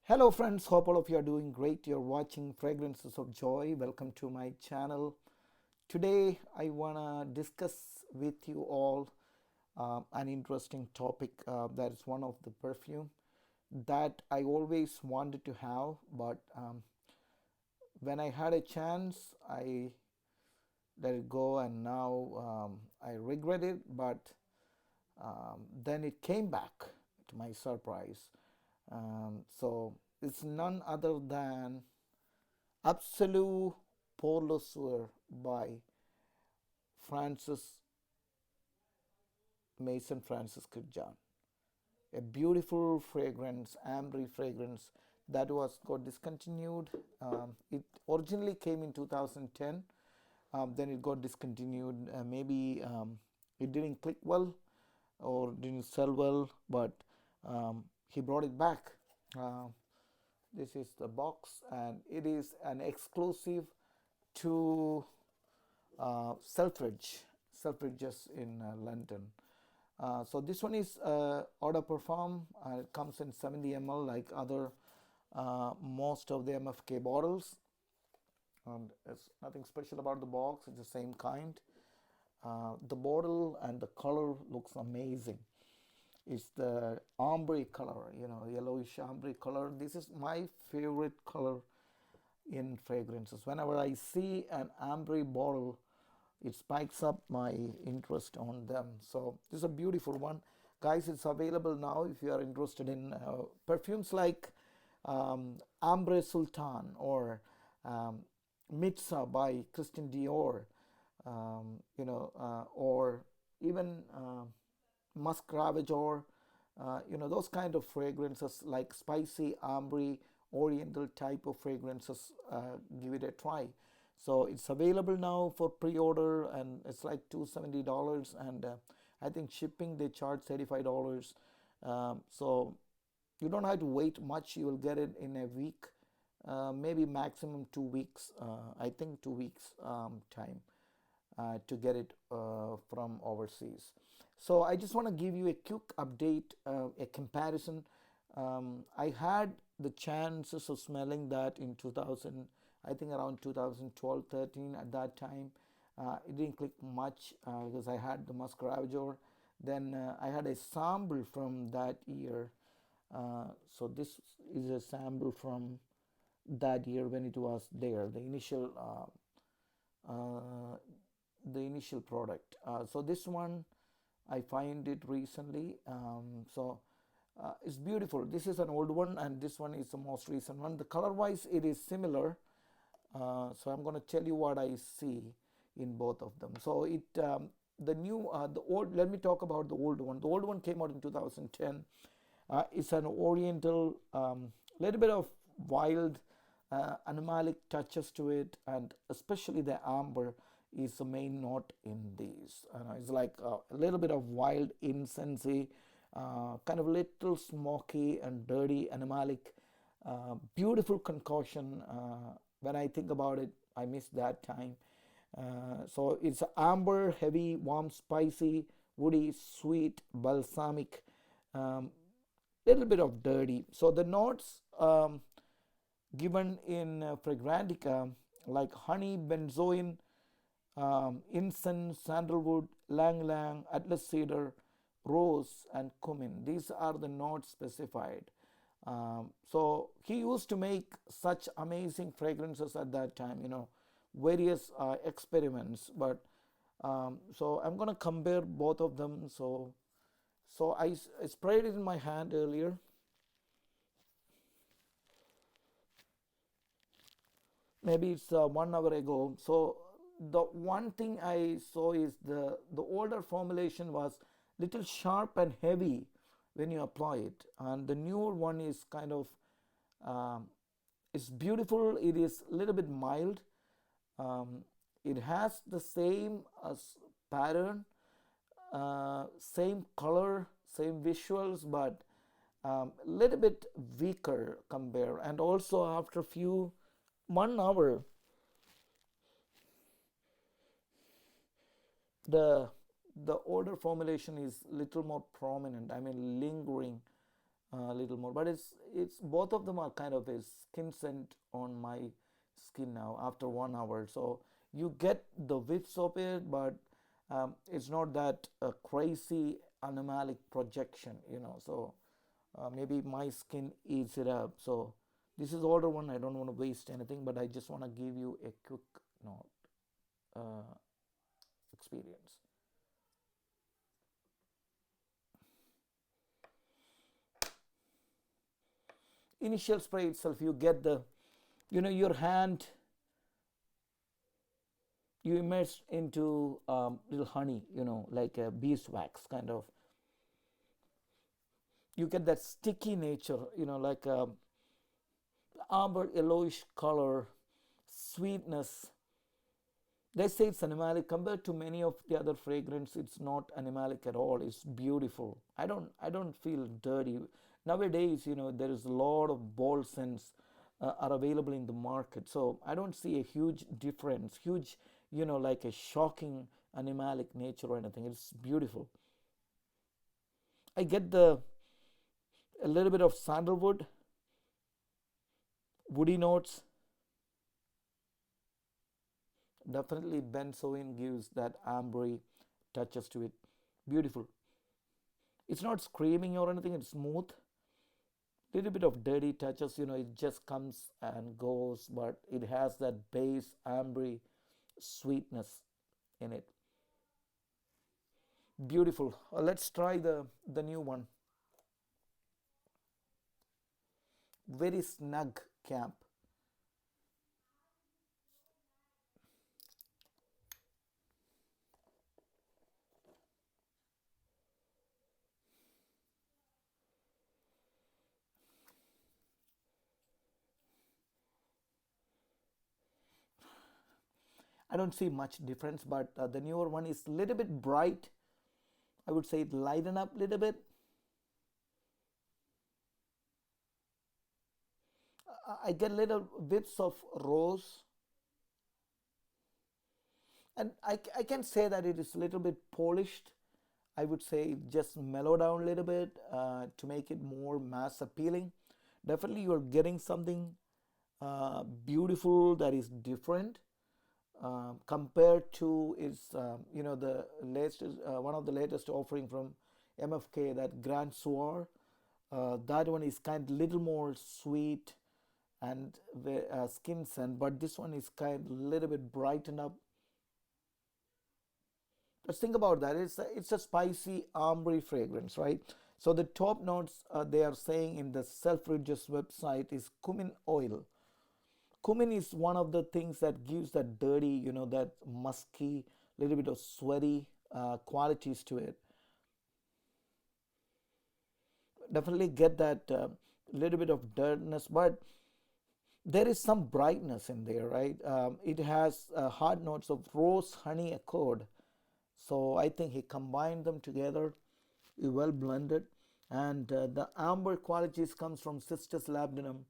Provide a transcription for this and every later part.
Hello, friends. Hope all of you are doing great. You're watching Fragrances of Joy. Welcome to my channel. Today, I want to discuss with you all an interesting topic that is one of the perfume that I always wanted to have, but when I had a chance, I let it go, and now I regret it. But then it came back to my surprise. So it's none other than Absolue Pour le Soir by Francis Mason Francis Kurkdjian. A beautiful fragrance, ambery fragrance that was got discontinued. It originally came in 2010. Then it got discontinued. Maybe it didn't click well or didn't sell well, but he brought it back. Uh, this is the box, and it is an exclusive to Selfridges in London. So this one is eau de parfum. It comes in 70 ml like other most of the MFK bottles. And it's nothing special about the box. It's the same kind. The bottle and the color looks amazing. It's the ambery color, yellowish ambery color. This is my favorite color in fragrances. Whenever I see an ambery bottle, it spikes up my interest on them. So this is a beautiful one, guys. It's available now if you are interested in perfumes like Ambre Sultan or Mitza by Christian Dior, or even Musk Ravageur, those kind of fragrances like spicy, ambery, oriental type of fragrances. Give it a try. So it's available now for pre-order, and it's like $270, and I think shipping they charge $35. So you don't have to wait much. You will get it in a week, maybe maximum 2 weeks. I think 2 weeks time to get it from overseas. So I just want to give you a quick update, a comparison. I had the chances of smelling that in 2000, I think around 2012-13 at that time. It didn't click much because I had the Musk Ravageur. Then I had a sample from that year. So this is a sample from that year when it was there, uh, the initial product. So this one I find it recently. It's beautiful. This is an old one, and this one is the most recent one. The color wise it is similar. So I'm going to tell you what I see in both of them. So the old, let me talk about the old one. The old one came out in 2010. It's an oriental, little bit of wild, animalic touches to it, and especially the amber is the main note in these. It's like a little bit of wild incensey, kind of little smoky and dirty, animalic, beautiful concoction. When I think about it, I miss that time. So it's amber, heavy, warm, spicy, woody, sweet, balsamic, little bit of dirty. So the notes given in Fragrantica like honey, benzoin, incense, sandalwood, lang lang, atlas cedar, rose, and cumin. These are the notes specified. So he used to make such amazing fragrances at that time, various experiments. But so I'm going to compare both of them. So I sprayed it in my hand earlier. Maybe it's 1 hour ago. So the one thing I saw is the older formulation was little sharp and heavy when you apply it, and the newer one is kind of it's beautiful. It is a little bit mild. It has the same pattern, same color, same visuals, but a little bit weaker compare. And also after few 1 hour, the the older formulation is little more prominent. I mean, lingering a little more, but it's both of them are kind of a skin scent on my skin now after 1 hour. So you get the whiffs of it, but it's not that crazy animalic projection. So maybe my skin eats it up. So this is older one. I don't want to waste anything, but I just want to give you a quick note experience. Initial spray itself, you get your hand, you immerse into little honey, like a beeswax kind of. You get that sticky nature, like a amber yellowish color, sweetness. They say it's animalic. Compared to many of the other fragrance, it's not animalic at all. It's beautiful. I don't feel dirty. Nowadays, there is a lot of ball scents are available in the market. So I don't see a huge difference, huge, like a shocking animalic nature or anything. It's beautiful. I get a little bit of sandalwood, woody notes. Definitely benzoin gives that ambery touches to it. Beautiful. It's not screaming or anything, it's smooth. Little bit of dirty touches, it just comes and goes, but it has that base ambery sweetness in it. Beautiful. Let's try the new one. Very snug cap. I don't see much difference, but the newer one is a little bit bright. I would say it lighten up a little bit. I get little whips of rose, and I can say that it is a little bit polished. I would say just mellow down a little bit to make it more mass appealing. Definitely, you're getting something beautiful that is different compared to its, the latest, one of the latest offering from MFK, that Grand Soir. That one is kind of little more sweet and skin scent, but this one is kind of little bit brightened up. Let's think about that. It's a spicy ambery fragrance, right? So the top notes they are saying in the Selfridges website is cumin oil. Cumin is one of the things that gives that dirty, that musky, little bit of sweaty qualities to it. Definitely get that little bit of dirtiness, but there is some brightness in there, right? It has hard notes of rose honey accord. So I think he combined them together, well blended, and the amber qualities comes from Cistus labdanum,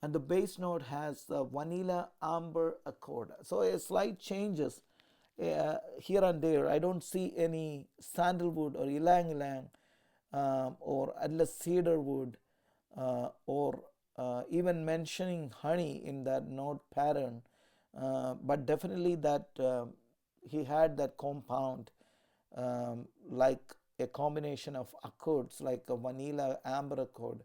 and the base note has the vanilla amber accord. So a slight changes here and there. I don't see any sandalwood or ylang ylang or atlas cedar wood or even mentioning honey in that note pattern. But definitely that he had that compound like a combination of accords like a vanilla amber accord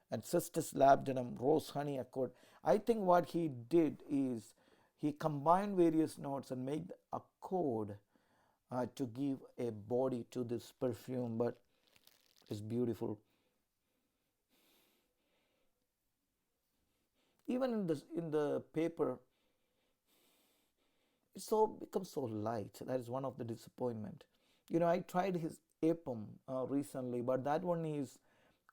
and Cistus labdanum rose honey accord. I think what he did is he combined various notes and made the accord to give a body to this perfume, but it's beautiful. Even in the paper, it so becomes so light. That is one of the disappointment. I tried his apum recently, but that one is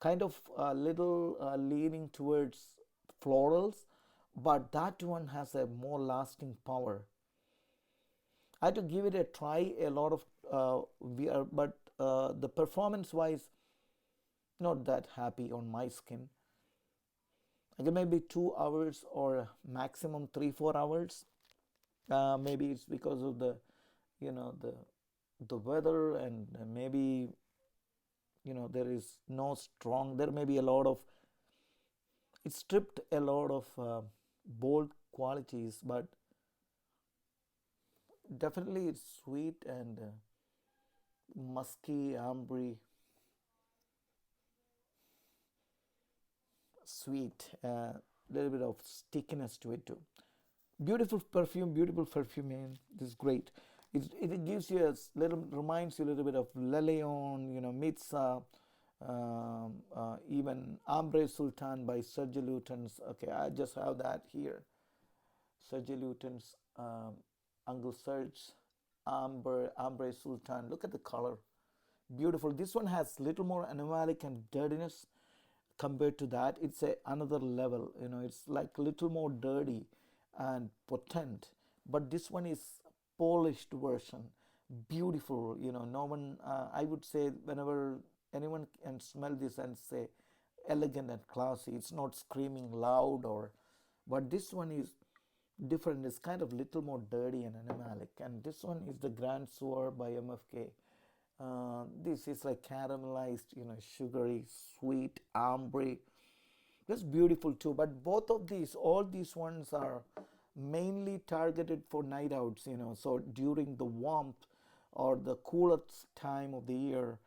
kind of a little leaning towards florals, but that one has a more lasting power. I had to give it a try a lot of VR, but the performance wise, not that happy on my skin. Again, maybe 2 hours or maximum 3-4 hours. Maybe it's because of the you know the weather, and maybe there is no strong, there may be a lot of, it stripped a lot of bold qualities, but definitely it's sweet and musky, ambery, sweet, little bit of stickiness to it too. Beautiful perfume, man. This is great. It gives you a little, reminds you a little bit of Le Leon, meets even Ambre Sultan by Serge Lutens. Okay, I just have that here. Serge Lutens, Uncle Serge, Ambre Sultan. Look at the color. Beautiful. This one has little more animalic and dirtiness compared to that. It's another level. It's like little more dirty and potent, but this one is polished version, beautiful. No one, I would say, whenever anyone can smell this and say elegant and classy, it's not screaming loud, or but this one is different. It's kind of little more dirty and animalic. And this one is the Grand Soir by MFK. This is like caramelized, sugary, sweet, ambre. That's beautiful too. But both of these, all these ones are mainly targeted for night outs, So during the warmth or the coolest time of the year,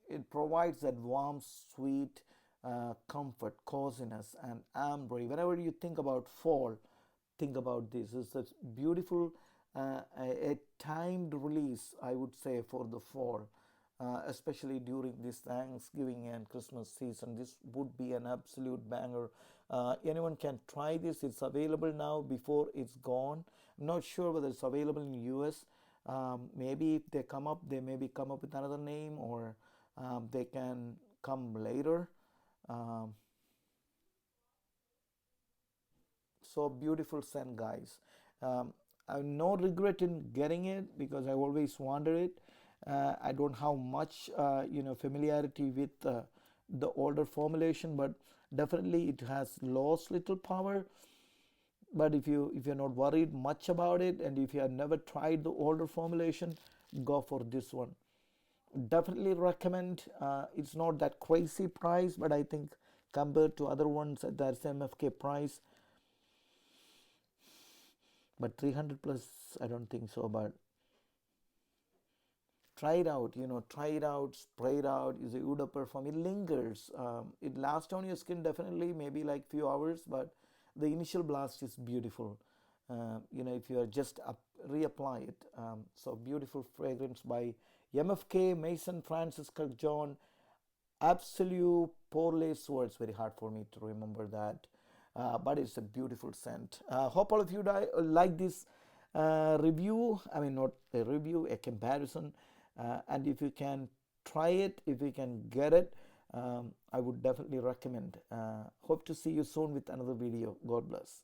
it provides that warm, sweet comfort, coziness, and amber. Whenever you think about fall, think about this. It's a beautiful, a timed release, I would say, for the fall. Especially during this Thanksgiving and Christmas season, this would be an absolute banger. Anyone can try this. It's available now before it's gone. I'm not sure whether it's available in US. Maybe if they come up, they maybe come up with another name, or they can come later. Um, so beautiful scent, guys. I have no regret in getting it because I always wanted it. I don't have much familiarity with the older formulation, but definitely it has lost little power. But if you're not worried much about it, and if you have never tried the older formulation, go for this one. Definitely recommend. It's not that crazy price, but I think compared to other ones at that MFK price, but 300 plus, I don't think so. But try it out, try it out, spray it out, use a Uda perfume. It lingers. It lasts on your skin definitely, maybe like few hours, but the initial blast is beautiful. If you are just reapply it. So beautiful fragrance by MFK, Maison, Francis Kurkdjian, Absolue Pour le Soir. It's very hard for me to remember that, but it's a beautiful scent. Hope all of you like this review. I mean, not a review, a comparison. And if you can try it, if you can get it, I would definitely recommend. Hope to see you soon with another video. God bless.